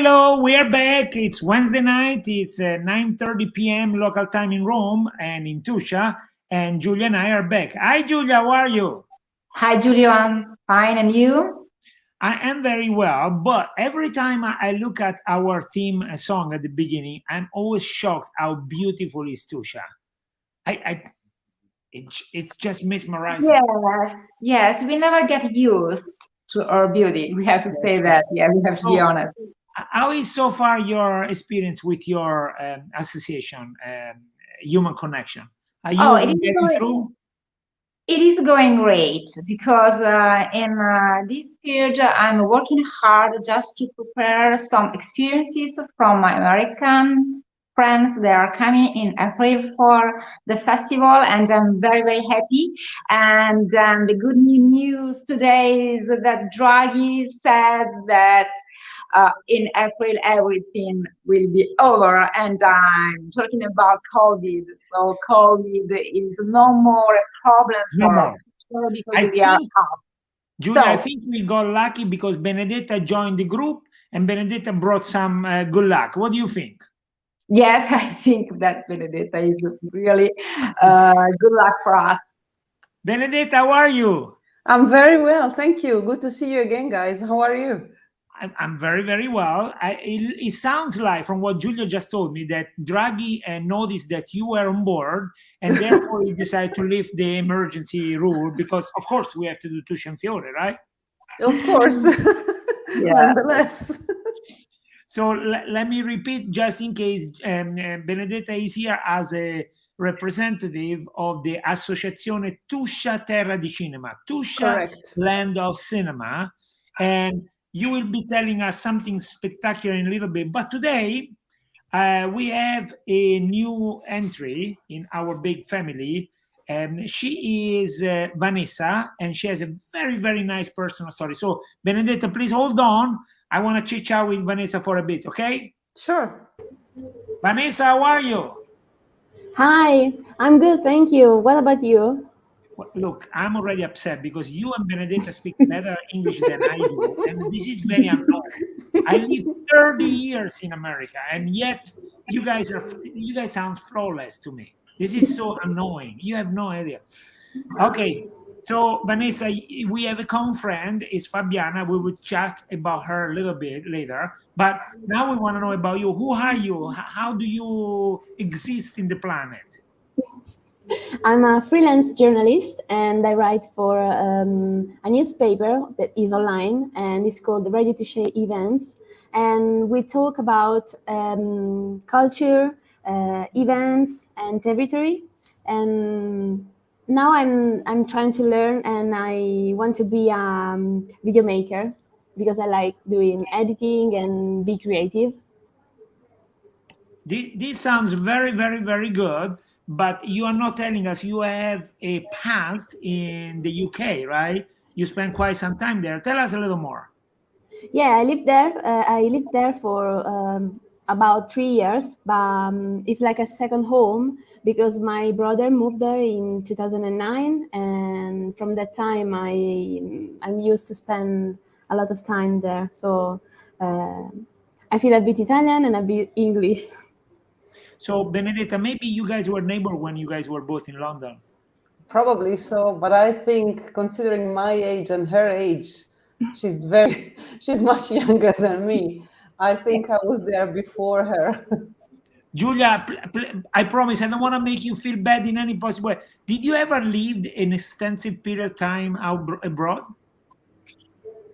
Hello, we are back. It's Wednesday night. It's 9:30 p.m. local time in Rome and in Tuscia. And Julia and I are back. Hi, Julia. How are you? Hi, Julio. I'm fine. And you? I am very well, but every time I look at our theme song at the beginning, I'm always shocked how beautiful is Tuscia. It's just mesmerizing. Yes. We never get used to our beauty. We have to say That's right. that. Yeah, we have to be So, honest. how is so far your experience with your association, Human Connection? Are Oh, you getting through? it is going great because in this period I'm working hard just to prepare some experiences from my American friends. They are coming in April for the festival, and I'm very happy. And the good news today is that Draghi said that in April everything will be over, and I'm talking about COVID. So COVID is no more a problem No for us more. because I we are think, out. Julia, I So think we got lucky because Benedetta joined the group and Benedetta brought some good luck. What do you think? yes, I think that Benedetta is really good luck for us. Benedetta, how are you? I'm very well, thank you. Good to see you again, guys. How are you? I'm very well. It sounds like, from what Julia just told me, that Draghi noticed that you were on board and therefore he decided to lift the emergency rule because, of course, we have to do Tuscia and Fiore, right? Of course. Yeah. Nonetheless. So let me repeat just in case Benedetta is here as a representative of the Associazione Tuscia Terra di Cinema, Tuscia Correct. Land of Cinema. And you will be telling us something spectacular in a little bit. But today, we have a new entry in our big family. She is Vanessa, and she has a very nice personal story. So, Benedetta, please hold on. I want to chit chat with Vanessa for a bit, okay? Sure. Vanessa, how are you? Hi, I'm good, thank you. What about you? Well, look, I'm already upset because you and Benedetta speak better English than I do, and this is very annoying. I lived 30 years in America, and yet you guys sound flawless to me. This is so annoying. You have no idea. Okay, so Vanessa, we have a common friend. It's Fabiana. We will chat about her a little bit later. But now we want to know about you. Who are you? How do you exist in the planet? I'm a freelance journalist and I write for a newspaper that is online and it's called the Italy-Tuscia Events. And we talk about culture, events, and territory. And now I'm trying to learn and I want to be a video maker because I like doing editing and be creative. This sounds very good, but you are not telling us you have a past in the UK, right? You spent quite some time there. Tell us a little more. Yeah, I lived there. I lived there for about 3 years, but it's like a second home because my brother moved there in 2009, and from that time I'm used to spend a lot of time there. So I feel a bit Italian and a bit English. So Benedetta, maybe you guys were neighbors when you guys were both in London. Probably so, but I think considering my age and her age, she's much younger than me. I think I was there before her. Julia, I promise I don't want to make you feel bad in any possible way. Did you ever live an extensive period of time abroad?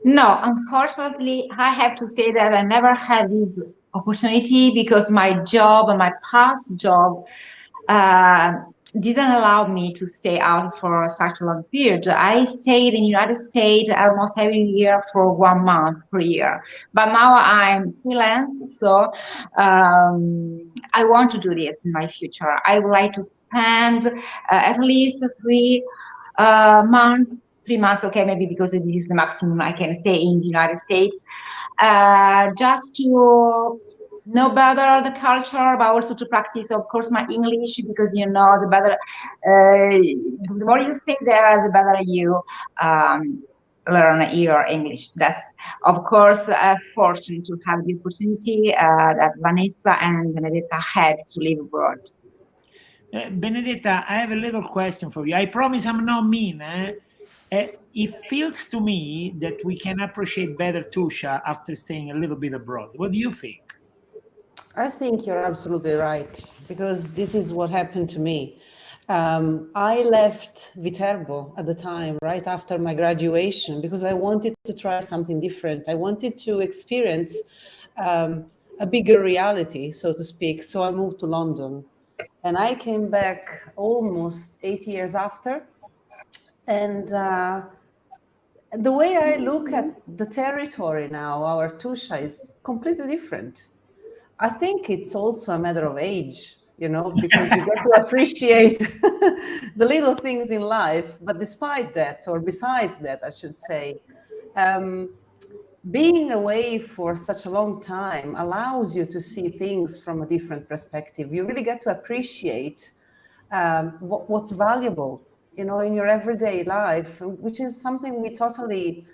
No, unfortunately, I have to say that I never had this opportunity because my job and my past job uh, didn't allow me to stay out for such a long period. I stayed in the United States almost every year for 1 month per year. But now I'm freelance, so I want to do this in my future. I would like to spend at least 3 months. 3 months, okay, maybe because this is the maximum I can stay in the United States, just to know better the culture, but also to practice, of course, my English, because the better, the more you stay there, the better you learn your English. That's, of course, fortunate to have the opportunity that Vanessa and Benedetta had to live abroad. Benedetta, I have a little question for you. I promise I'm not mean. It feels to me that we can appreciate better Tuscia after staying a little bit abroad. What do you think? I think you're absolutely right, because this is what happened to me. I left Viterbo at the time, right after my graduation, because I wanted to try something different. I wanted to experience a bigger reality, so to speak. So I moved to London, and I came back almost 8 years after. And the way I look at the territory now, our Tuscia, is completely different. I think it's also a matter of age, because you get to appreciate the little things in life. But despite that, or besides that, I should say, being away for such a long time allows you to see things from a different perspective. You really get to appreciate what's valuable, in your everyday life, which is something we totally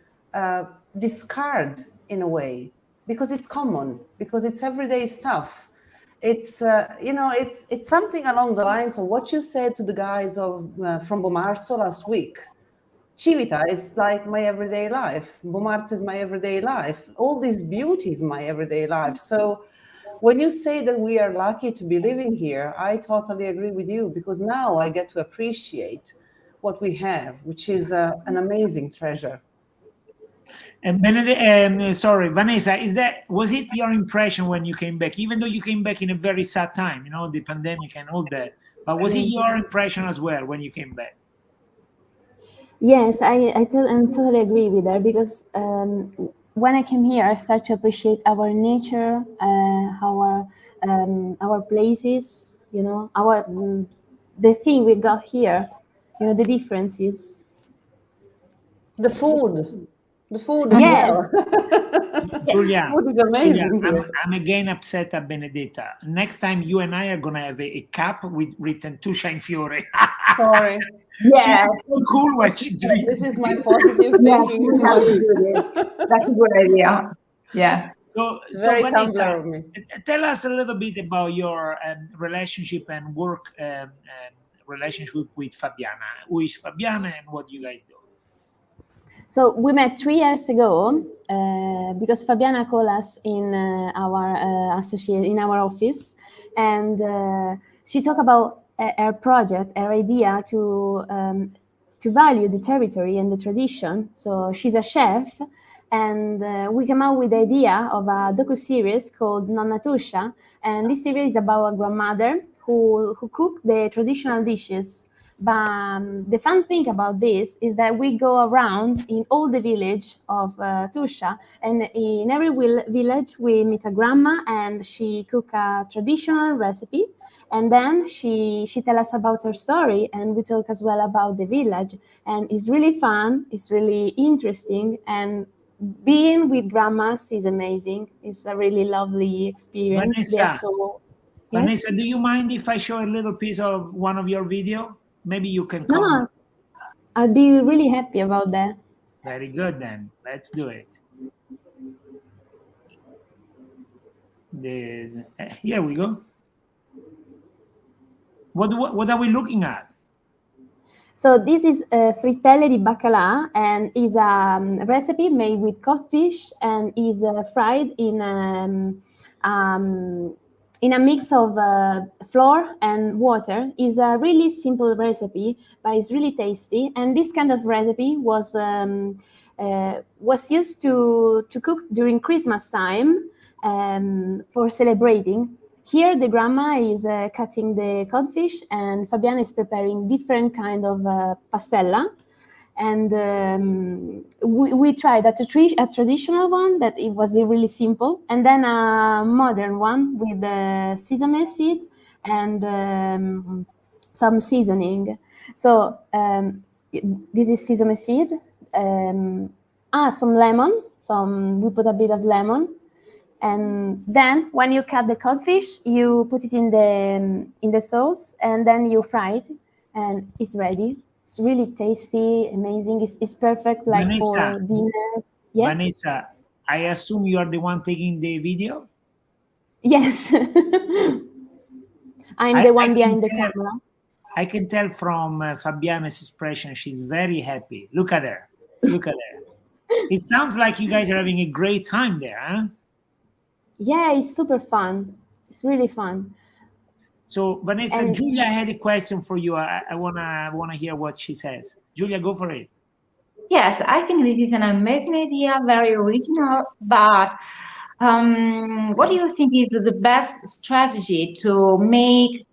discard in a way, because it's common, because it's everyday stuff. It's it's something along the lines of what you said to the guys from Bomarzo last week. Civita is like my everyday life. Bomarzo is my everyday life. All this beauty is my everyday life. So when you say that we are lucky to be living here, I totally agree with you, because now I get to appreciate what we have, which is an amazing treasure. And sorry, Vanessa, was it your impression when you came back, even though you came back in a very sad time, the pandemic and all that, but was it your impression as well when you came back? Yes, I totally agree with her, because when I came here, I start to appreciate our nature, our places, the thing we got here, the differences. The food as Yes. well. Julia, Food is amazing. Julia, I'm again upset at Benedetta. Next time you and I are gonna have a cup with written Tuscia in Fiore. Sorry. Yeah, She's so cool when she drinks. This is my positive thinking. That's a good idea. Yeah. So very Vanessa, Tumblr of me. tell us a little bit about your relationship and work relationship with Fabiana. Who is Fabiana and what you guys do? So we met 3 years ago because Fabiana called us in our in our office, and she talked about her project, her idea to value the territory and the tradition. So she's a chef, and we came out with the idea of a docu-series called Nonna Tuscia, and this series is about a grandmother who cooked the traditional dishes. But the fun thing about this is that we go around in all the village of Tuscia, and in every village we meet a grandma, and she cook a traditional recipe, and then she tell us about her story, and we talk as well about the village, and it's really fun, it's really interesting, and being with grandmas is amazing. It's a really lovely experience. Vanessa, They are so... Vanessa, do you mind if I show a little piece of one of your video? Maybe you can comment. No, I'd be really happy about that. Very good, then. Let's do it. Here we go. What are we looking at? So this is frittelle di baccalà, and is a recipe made with codfish, and is fried in a mix of flour and water. Is a really simple recipe, but it's really tasty. And this kind of recipe was used to cook during Christmas time for celebrating. Here, the grandma is cutting the codfish, and Fabiana is preparing different kind of pastella. And we tried a traditional one that it was really simple, and then a modern one with sesame seed and some seasoning. So this is sesame seed, some lemon. We put a bit of lemon. And then when you cut the codfish, you put it in the sauce, and then you fry it, and it's ready. It's really tasty, amazing. It's perfect like Vanessa, for dinner. Yes. Vanessa, I assume you are the one taking the video? Yes. I'm the one behind the camera. I can tell from Fabiana's expression, she's very happy. Look at her. Look at her. It sounds like you guys are having a great time there, huh? Yeah, it's super fun. It's really fun. So Vanessa, And Julia had a question for you. I wanna hear what she says. Julia, go for it. Yes, I think this is an amazing idea, very original, but what do you think is the best strategy to make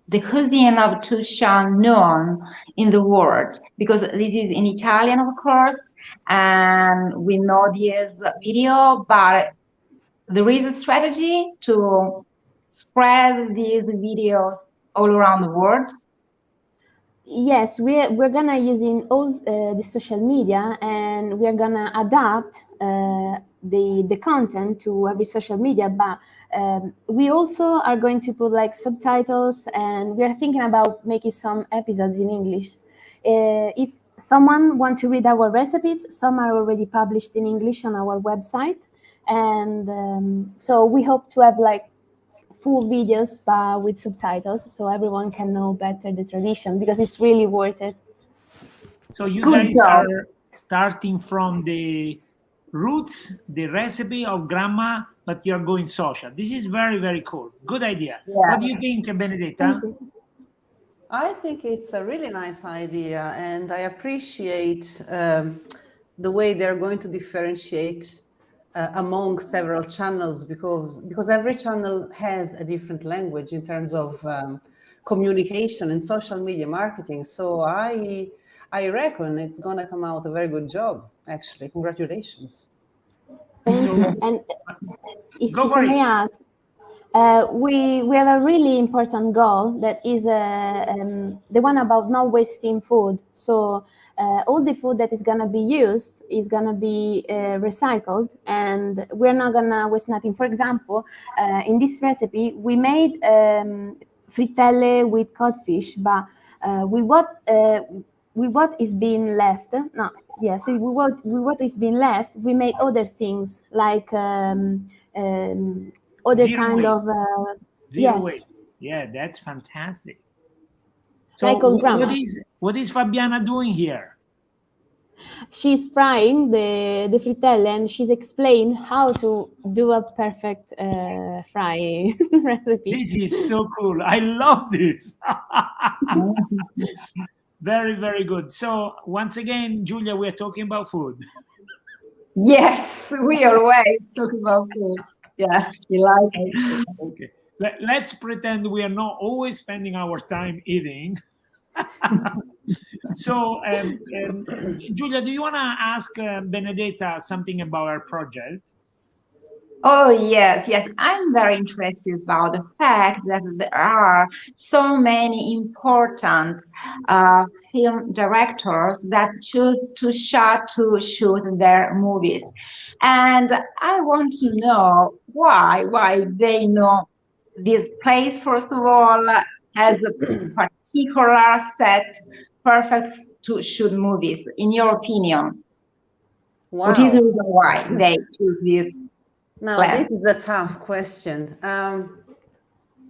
the cuisine of Tuscia known in the world? Because this is in Italian, of course, and we know this video, but there is a strategy to spread these videos all around the world. yes, we're gonna using all the social media, and we're gonna adapt the content to every social media. But we also are going to put like subtitles, and we are thinking about making some episodes in English. If someone want to read our recipes, some are already published in English on our website, and so we hope to have like full videos but with subtitles so everyone can know better the tradition, because it's really worth it. So you Good guys job. are starting from the roots, the recipe of grandma, but you're going social. This is very, very cool. Good idea. Yeah. What do you think, Benedetta? Thank you. I think it's a really nice idea, and I appreciate the way they're going to differentiate among several channels, because every channel has a different language in terms of communication and social media marketing. So I reckon it's going to come out a very good job. Actually, congratulations. Thank you. And if Go I for may it. add, we have a really important goal that is the one about not wasting food. So all the food that is gonna be used is gonna be recycled, and we're not gonna waste nothing. For example, in this recipe, we made frittelle with codfish, but with what is being left. No, yes, with what is being left, we made other things like. Other Zero kind waste. of Zero yes, waste. Yeah, that's fantastic. So like old grandma. what is Fabiana doing here? She's frying the frittelle, and she's explained how to do a perfect fry recipe. This is so cool. I love this. Very, very good. So once again, Julia, we're talking about food. Yes, we always talk about food. Yes, you like it. Okay. Let's pretend we are not always spending our time eating. So, Julia, do you want to ask Benedetta something about our project? Oh, yes, yes. I'm very interested about the fact that there are so many important film directors that choose to shoot their movies. And I want to know why they know this place, first of all, has a particular set perfect to shoot movies, in your opinion. Wow. What is the reason why they choose this? Now, plan? this is a tough question.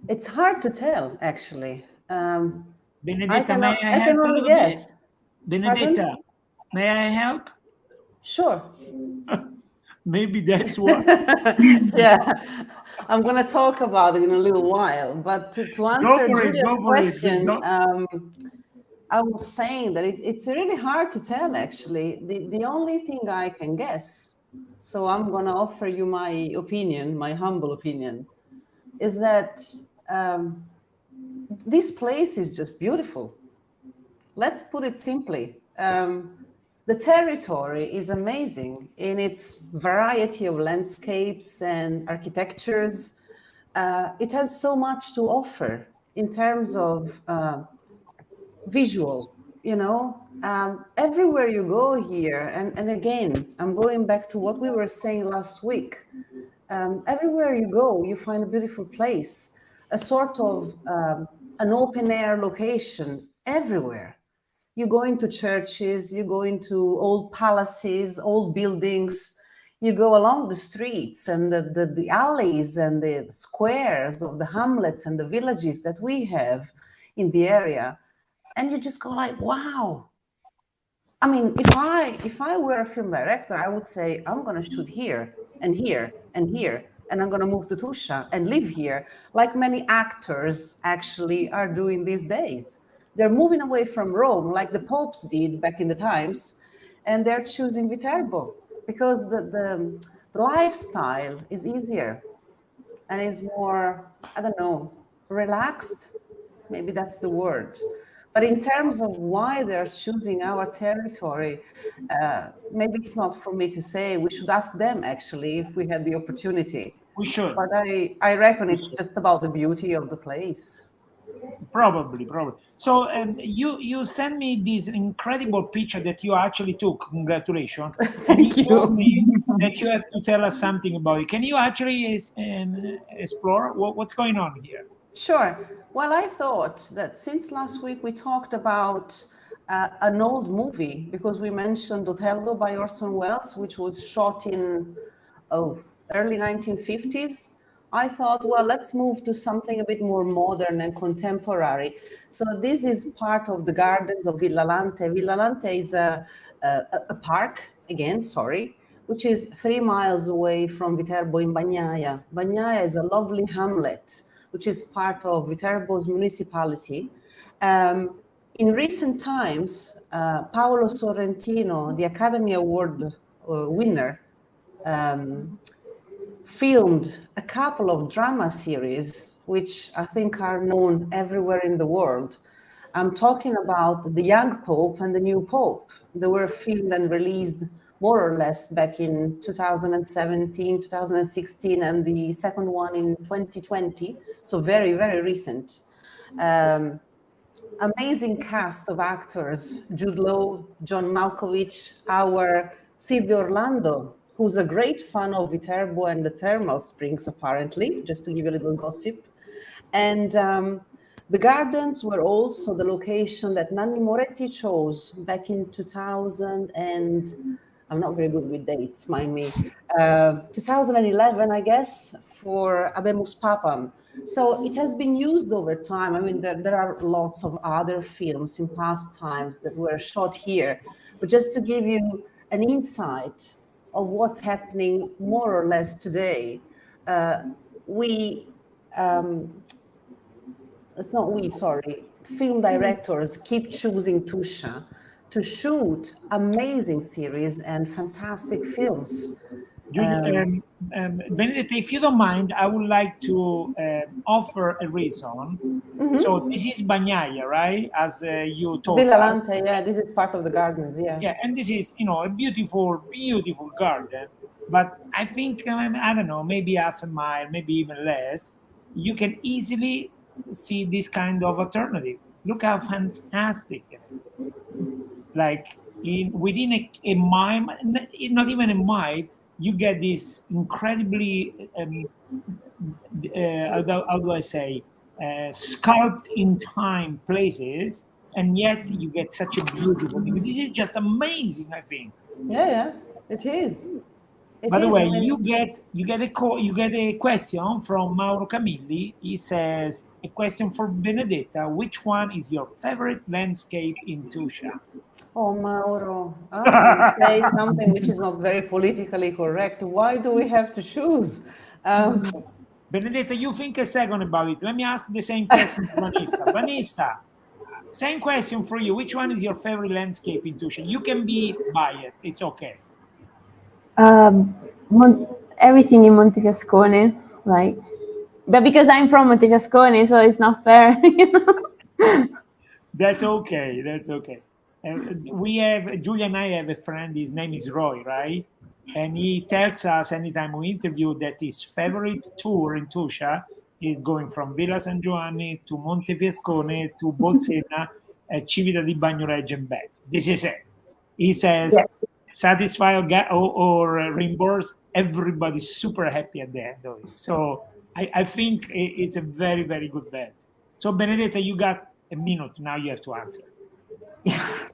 It's hard to tell, actually. Benedetta, may I I help can a only little guess. bit? Benedetta, Pardon? may I help? Sure. Maybe that's what. Yeah, I'm going to talk about it in a little while. But to answer Julia's question, I was saying that it's really hard to tell, actually. The only thing I can guess, so I'm going to offer you my opinion, my humble opinion, is that this place is just beautiful. Let's put it simply. The territory is amazing in its variety of landscapes and architectures. It has so much to offer in terms of visual, everywhere you go here. And again, I'm going back to what we were saying last week. Everywhere you go, you find a beautiful place, a sort of an open air location everywhere. You go into churches, you go into old palaces, old buildings, you go along the streets and the alleys and the squares of the hamlets and the villages that we have in the area. And you just go like, wow. I mean, if I were a film director, I would say, I'm going to shoot here and here and here, and I'm going to move to Tuscia and live here, like many actors actually are doing these days. They're moving away from Rome, like the popes did back in the times, and they're choosing Viterbo because the lifestyle is easier and is more, I don't know, relaxed. Maybe that's the word. But in terms of why they're choosing our territory, maybe it's not for me to say. We should ask them, actually, if we had the opportunity. We should. But I reckon it's just about the beauty of the place. Probably. So you sent me this incredible picture that you actually took. Congratulations. Thank you. Told me that you have to tell us something about it. Can you actually explore what's going on here? Sure. Well, I thought that since last week we talked about an old movie, because we mentioned Othello by Orson Welles, which was shot in early 1950s. I thought, well, let's move to something a bit more modern and contemporary. So this is part of the gardens of Villalante. Villalante is a park, again, sorry, which is 3 miles away from Viterbo in Bagnaia. Bagnaia is a lovely hamlet, which is part of Viterbo's municipality. In recent times, Paolo Sorrentino, the Academy Award winner, filmed a couple of drama series, which I think are known everywhere in the world. I'm talking about The Young Pope and The New Pope. They were filmed and released more or less back in 2017, 2016, and the second one in 2020. So very, very recent. Amazing cast of actors: Jude Law, John Malkovich, our Silvio Orlando, who's a great fan of Viterbo and the thermal springs, apparently, just to give you a little gossip. And the gardens were also the location that Nanni Moretti chose back in 2000 and I'm not very good with dates, mind me, 2011, I guess, for Habemus Papam. So it has been used over time. I mean, there are lots of other films in past times that were shot here. But just to give you an insight of what's happening more or less today, film directors keep choosing Tuscia to shoot amazing series and fantastic films. Benedetta, if you don't mind, I would like to offer a reason. Mm-hmm. So this is Bagnaia, right? As you told Villalante, us. Yeah, this is part of the gardens, yeah. Yeah, and this is, a beautiful, beautiful garden. But I think, I don't know, maybe half a mile, maybe even less, you can easily see this kind of alternative. Look how fantastic it is. Like within a mile, not even a mile, you get this incredibly, how do I say, sculpted in time places, and yet you get such a beautiful thing. This is just amazing, I think. Yeah, it is. By the way, you get a question from Mauro Camilli. He says, a question for Benedetta: which one is your favorite landscape in Tuscia? Oh, Mauro, I'm going to say something which is not very politically correct. Why do we have to choose? Benedetta, you think a second about it. Let me ask the same question to Vanessa. Vanessa, same question for you. Which one is your favorite landscape in Tuscia? You can be biased. It's okay. Everything in Montefiascone, but because I'm from Montefiascone, so it's not fair, That's okay. Julia and I have a friend. His name is Roy, right? And he tells us anytime we interview that his favorite tour in Tuscia is going from Villa San Giovanni to Montefiascone to Bolsena, Civita di Bagnoregio and back. This is it. He says, satisfy or reimburse, everybody's super happy at the end of it. So I think it's a very, very good bet. So Benedetta, you got a minute now. You have to answer.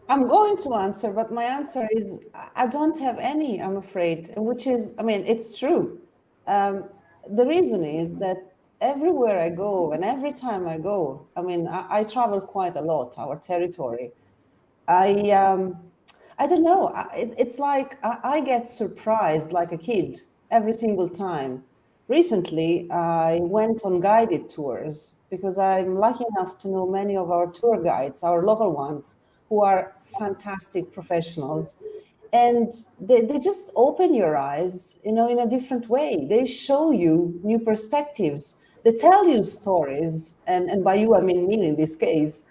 I'm going to answer, but my answer is I don't have any, I'm afraid, which is, I mean, it's true. The reason is that everywhere I go and every time I go, I mean, I travel quite a lot, our territory. I don't know. It's like I get surprised like a kid every single time. Recently, I went on guided tours because I'm lucky enough to know many of our tour guides, our local ones, who are fantastic professionals. And they just open your eyes, you know, in a different way. They show you new perspectives. They tell you stories, and by you I mean me in this case,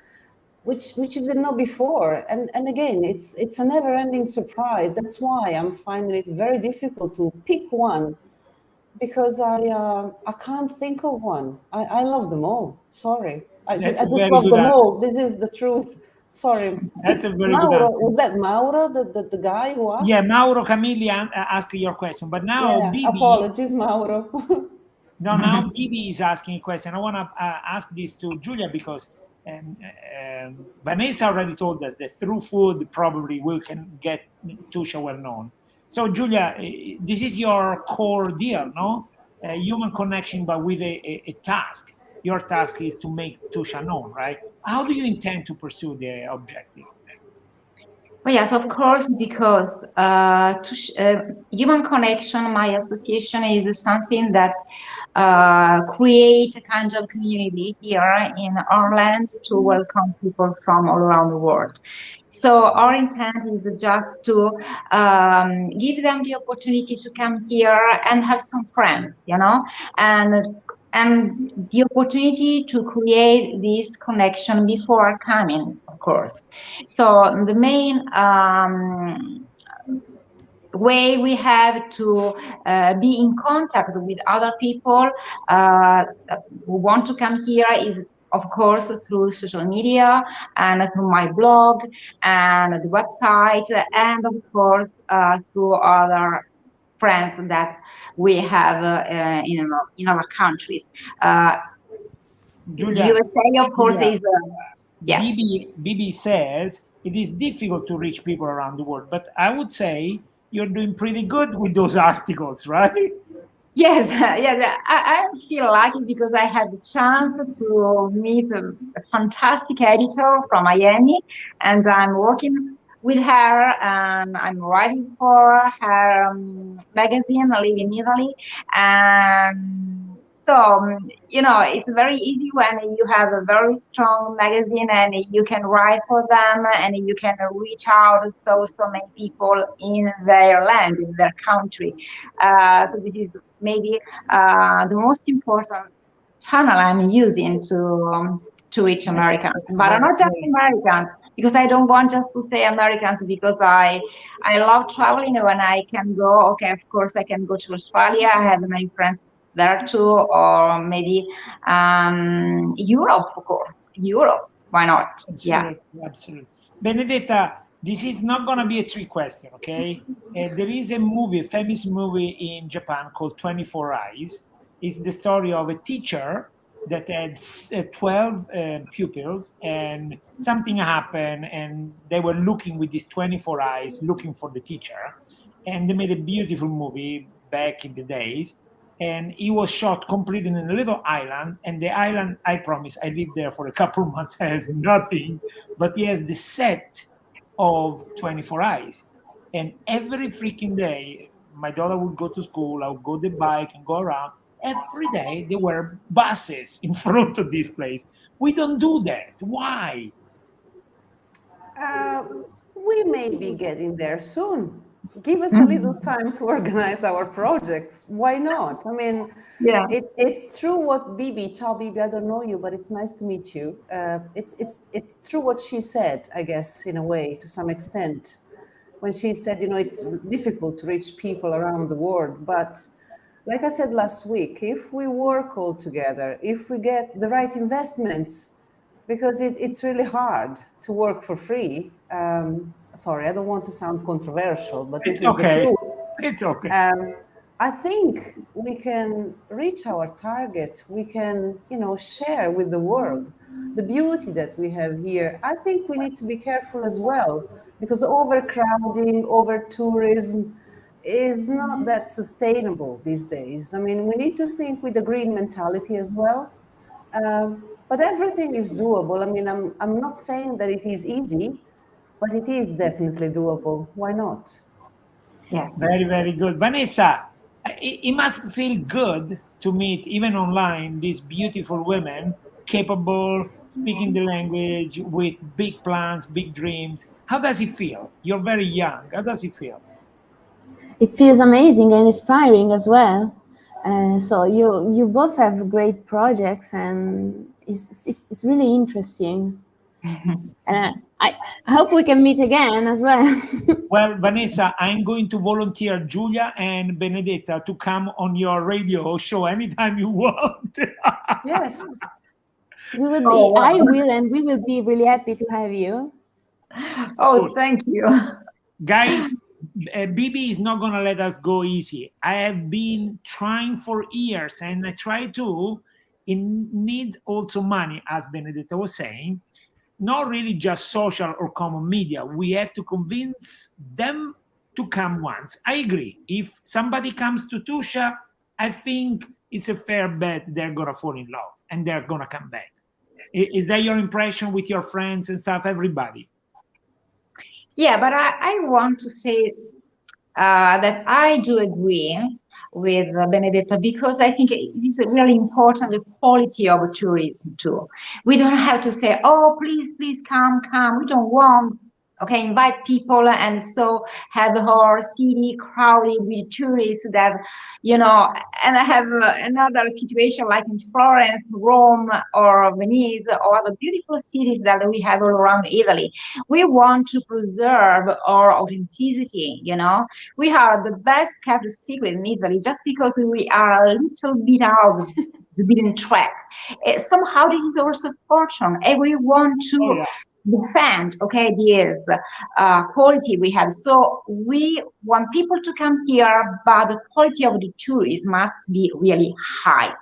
which you didn't know before. And again, it's a never-ending surprise. That's why I'm finding it very difficult to pick one, because I can't think of one. I love them all. Sorry, That's I a just very love good them answer. all. This is the truth. Sorry. That's a very good Mauro, answer. was that Mauro, the guy who asked? Yeah, Mauro Camilli asked your question, but now Yeah, Bibi, apologies, Mauro. no, now Bibi is asking a question. I want to ask this to Julia because Vanessa already told us that through food probably we can get Tuscia well known. So Julia, this is your core deal, no? Human connection, but with a task. Your task is to make Tuscia known, right? How do you intend to pursue the objective? Well, yes, of course, because human connection, my association is something that create a kind of community here in our land to welcome people from all around the world. So our intent is just to give them the opportunity to come here and have some friends, you know, and the opportunity to create this connection before coming, of course. So the main way we have to be in contact with other people who want to come here is, of course, through social media and through my blog and the website, and of course through other friends that we have in our countries. Julia, USA, of course, Julia, is yeah. Bibi says it is difficult to reach people around the world, but I would say you're doing pretty good with those articles, right? Yes, yes. I feel lucky because I had the chance to meet a fantastic editor from Miami, and I'm working with her, and I'm writing for her magazine, I Live in Italy. And so, you know, it's very easy when you have a very strong magazine and you can write for them and you can reach out to so many people in their land, in their country. So this is maybe the most important channel I'm using to reach Americans, That's but very not just great. Americans, because I don't want just to say Americans, because I love traveling. When I can go, okay, of course I can go to Australia. I have many friends there too, or maybe Europe, of course, Europe. Why not? Yeah. Absolutely, absolutely. Benedetta, this is not going to be a trick question, okay? There is a movie, a famous movie in Japan called 24 Eyes. It's the story of a teacher that had 12 pupils, and something happened, and they were looking with these 24 eyes, looking for the teacher. And they made a beautiful movie back in the days, and he was shot completely in a little island. And the island, I promise, I lived there for a couple of months, has nothing, but he has the set of 24 Eyes. And every freaking day, my daughter would go to school, I would go the bike and go around. Every day there were buses in front of this place. We don't do that. Why? Uh, we may be getting there soon. Give us a little time to organize our projects. Why not? I mean, Yeah. it's true what Bibi, ciao Bibi, I don't know you, but it's nice to meet you. It's true what she said, I guess, in a way, to some extent, when she said, you know, it's difficult to reach people around the world. But like I said last week, if we work all together, if we get the right investments, because it's really hard to work for free. Sorry, I don't want to sound controversial, but this It's is the okay. truth. It's okay. I think we can reach our target. We can, you know, share with the world. the beauty that we have here, I think we need to be careful as well, because overcrowding, over tourism is not that sustainable these days. I mean, we need to think with a green mentality as well. But everything is doable. I mean, I'm not saying that it is easy, but it is definitely doable. Why not? Yes. Very, very good. Vanessa, it must feel good to meet, even online, these beautiful women capable, speaking the language, with big plans, big dreams. How does it feel? You're very young. How does it feel? It feels amazing and inspiring as well. So you both have great projects, and it's really interesting. And I hope we can meet again as well. Well, Vanessa, I'm going to volunteer Giulia and Benedetta to come on your radio show anytime you want. Yes. We will be, Oh, wow. I will, and we will be really happy to have you. Oh, thank you. Guys, Bibi is not going to let us go easy. I have been trying for years, and I try to. It needs also money, as Benedetta was saying. Not really just social or common media. We have to convince them to come once. I agree. If somebody comes to Tuscia, I think it's a fair bet they're going to fall in love and they're going to come back. Is that your impression with your friends and stuff, everybody? Yeah, but I want to say that I do agree with Benedetta, because I think it is really important, the quality of tourism too. We don't have to say, oh, please come. We don't want, okay, invite people and so have the whole city crowded with tourists that, and I have another situation like in Florence, Rome, or Venice, or the beautiful cities that we have all around Italy. We want to preserve our authenticity, We are the best kept secret in Italy just because we are a little bit out of the beaten track. Somehow this is also fortune, and we want to defend, okay, this quality we have. So we want people to come here, but the quality of the tourism must be really high,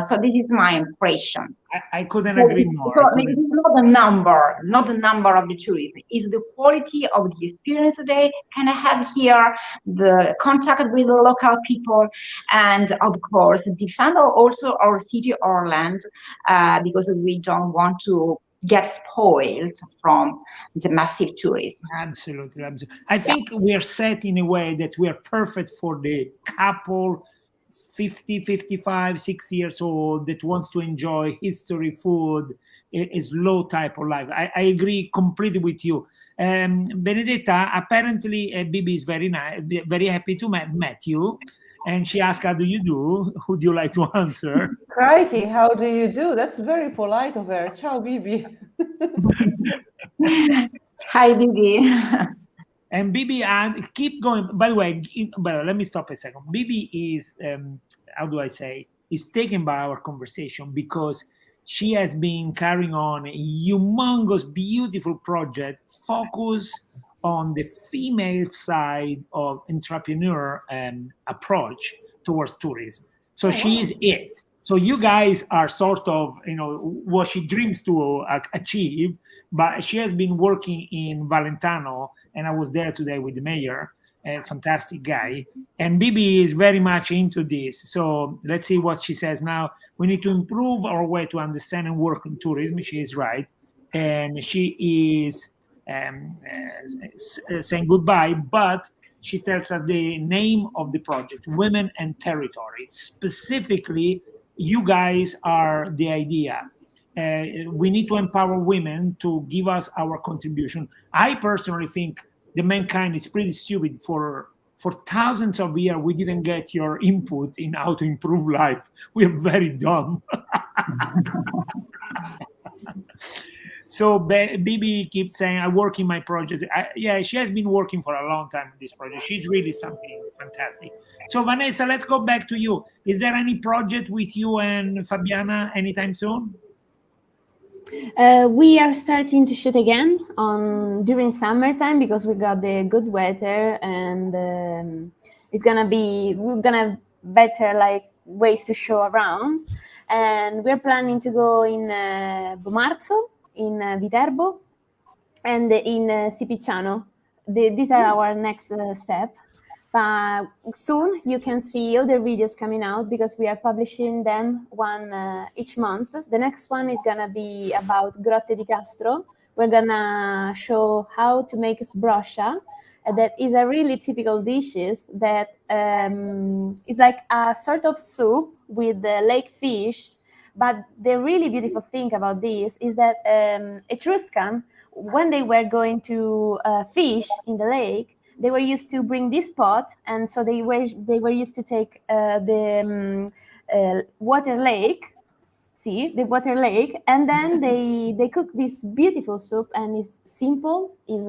So this is my impression. I couldn't agree more. So it is not the number of the tourism. It's the quality of the experience they can have here, the contact with the local people, and of course defend also our city or land, because we don't want to get spoiled from the massive tourism. Absolutely. I think we are set in a way that we are perfect for the couple 50, 55, 60 years old that wants to enjoy history, food, a slow type of life. I agree completely with you. Benedetta, apparently Bibi is very nice, very happy to meet you. And she asked, how do you do? Would you like to answer? Crikey, how do you do? That's very polite of her. Ciao, Bibi. Hi, Bibi. And Bibi, keep going. By the way, let me stop a second. Bibi is, how do I say, is taken by our conversation because she has been carrying on a humongous, beautiful project focused on the female side of entrepreneur approach towards tourism. So she is it. So you guys are sort of, what she dreams to achieve, but she has been working in Valentano, and I was there today with the mayor, a fantastic guy. And Bibi is very much into this. So let's see what she says now. We need to improve our way to understand and work in tourism. She is right. And she is saying goodbye, but she tells us the name of the project, Women and Territory. Specifically, you guys are the idea. We need to empower women to give us our contribution. I personally think the mankind is pretty stupid. For thousands of years, we didn't get your input in how to improve life. We are very dumb. So Bibi keeps saying, I work in my project. Yeah, she has been working for a long time on this project. She's really something fantastic. So Vanessa, let's go back to you. Is there any project with you and Fabiana anytime soon? We are starting to shoot again during summertime because we got the good weather, and we're gonna better ways to show around. And we're planning to go in Bomarzo, in Viterbo, and in Sipicciano. These are our next step. But soon you can see other videos coming out because we are publishing them one each month. The next one is gonna be about Grotte di Castro. We're gonna show how to make sbroscia. That is a really typical dish that is like a sort of soup with lake fish. But the really beautiful thing about this is that Etruscan, when they were going to fish in the lake, they were used to bring this pot, and so they were used to take the water lake, and then they cook this beautiful soup, and it's simple, is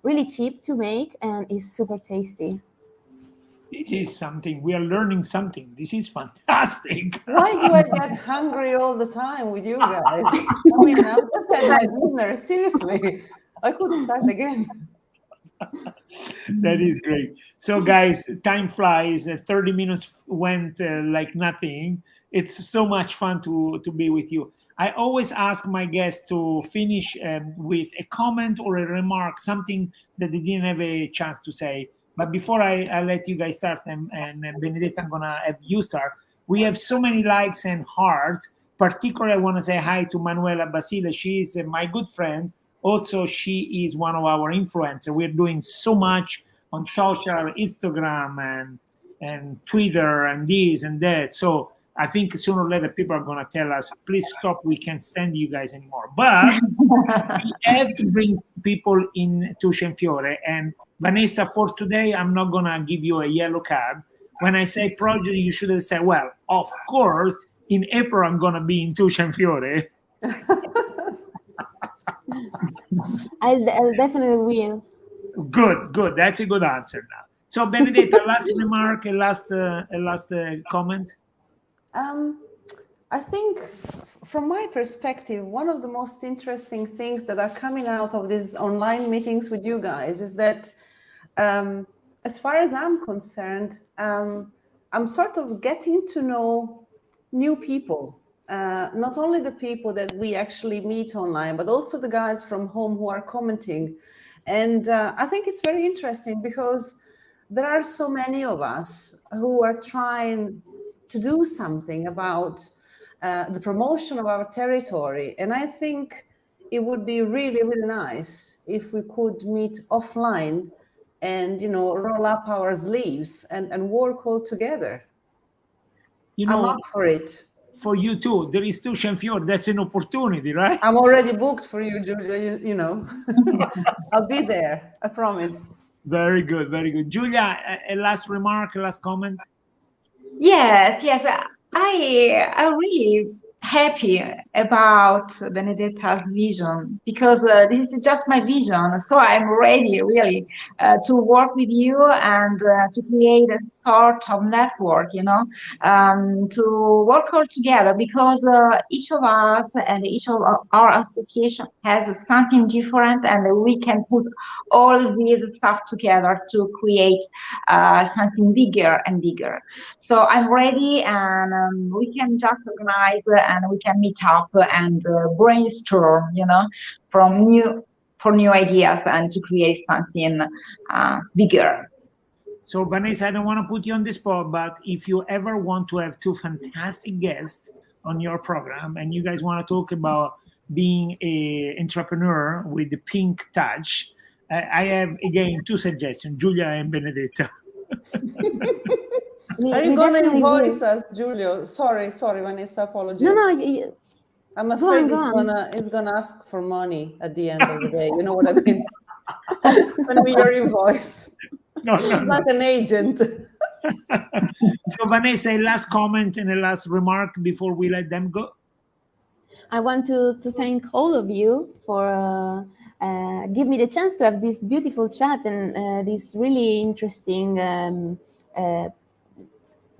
really cheap to make, and is super tasty. This is something, we are learning something. This is fantastic. Why do I get hungry all the time with you guys? I mean, I've just had my dinner, seriously. I could start again. That is great. So guys, time flies. 30 minutes went like nothing. It's so much fun to be with you. I always ask my guests to finish with a comment or a remark, something that they didn't have a chance to say. But before I let you guys start, and Benedetta, I'm gonna have you start. We have so many likes and hearts. Particularly, I want to say hi to Manuela Basile. She is my good friend. Also, she is one of our influencers. We're doing so much on social, Instagram and Twitter and this and that. So I think sooner or later people are going to tell us, please stop, we can't stand you guys anymore. But we have to bring people in Tuscia and Fiore. And Vanessa, for today, I'm not going to give you a yellow card. When I say project, you should have said, well, of course, in April, I'm going to be in Tuscia and Fiore. I'll definitely will. Good. That's a good answer now. So Benedetta, last remark, a last comment. I think, from my perspective, one of the most interesting things that are coming out of these online meetings with you guys is that, as far as I'm concerned, I'm sort of getting to know new people. Not only the people that we actually meet online, but also the guys from home who are commenting. And I think it's very interesting because there are so many of us who are trying to do something about the promotion of our territory. And I think it would be really, really nice if we could meet offline and, roll up our sleeves and work all together. I'm up for it. For you too, there is Tuscia and Fiore. That's an opportunity, right? I'm already booked for you, Julia. You know, I'll be there. I promise. Very good. Julia, a last remark, a last comment. Yes. I'm really happy about Benedetta's vision because this is just my vision. So I'm ready really to work with you and to create a sort of network, to work all together because each of us and each of our association has something different, and we can put all these stuff together to create something bigger and bigger. So I'm ready, and we can just organize and we can meet up and brainstorm, for new ideas and to create something bigger. So Vanessa, I don't want to put you on the spot, but if you ever want to have two fantastic guests on your program and you guys want to talk about being an entrepreneur with the pink touch, I have, again, two suggestions, Julia and Benedetta. Are you going to invoice us, Giulio? Sorry, Vanessa, apologies. No, I'm afraid he's gonna ask for money at the end of the day. You know what I mean? When we your invoice. No. Like an agent. So Vanessa, a last comment and a last remark before we let them go. I want to thank all of you for give me the chance to have this beautiful chat and this really interesting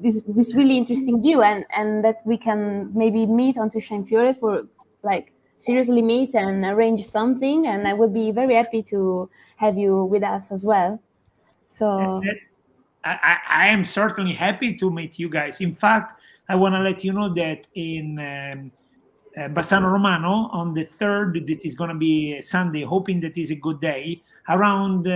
this really interesting view, and that we can maybe meet on Tuscia and Fiore for seriously meet and arrange something, and I would be very happy to have you with us as well. So I am certainly happy to meet you guys. In fact, I want to let you know that in Bassano Romano on the 3rd, that is going to be Sunday, hoping that is a good day, around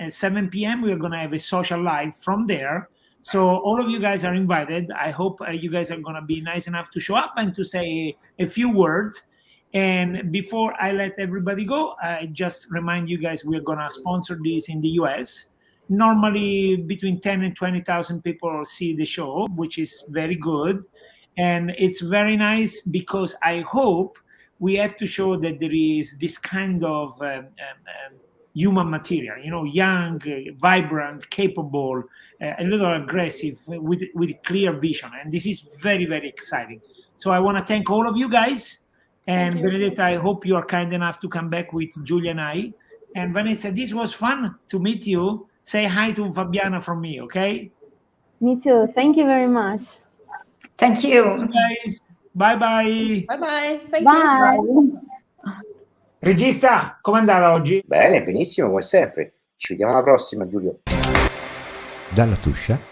7 p.m. we are going to have a social live from there. So all of you guys are invited. I hope you guys are going to be nice enough to show up and to say a few words. And before I let everybody go, I just remind you guys we're going to sponsor this in the US. Normally between 10 and 20,000 people see the show, which is very good. And it's very nice because I hope we have to show that there is this kind of human material, young, vibrant, capable, a little aggressive, with clear vision. And this is very, very exciting. So I want to thank all of you guys. And Benedetta, I hope you are kind enough to come back with Julia and I. And Vanessa, this was fun to meet you. Say hi to Fabiana from me, okay? Me too. Thank you very much. Thank you. Thank you guys. Bye bye. Bye bye. Thank Bye. you. Regista, com'è andata oggi? Bene, benissimo, come sempre. Ci vediamo alla prossima, Giulio. Dalla Tuscia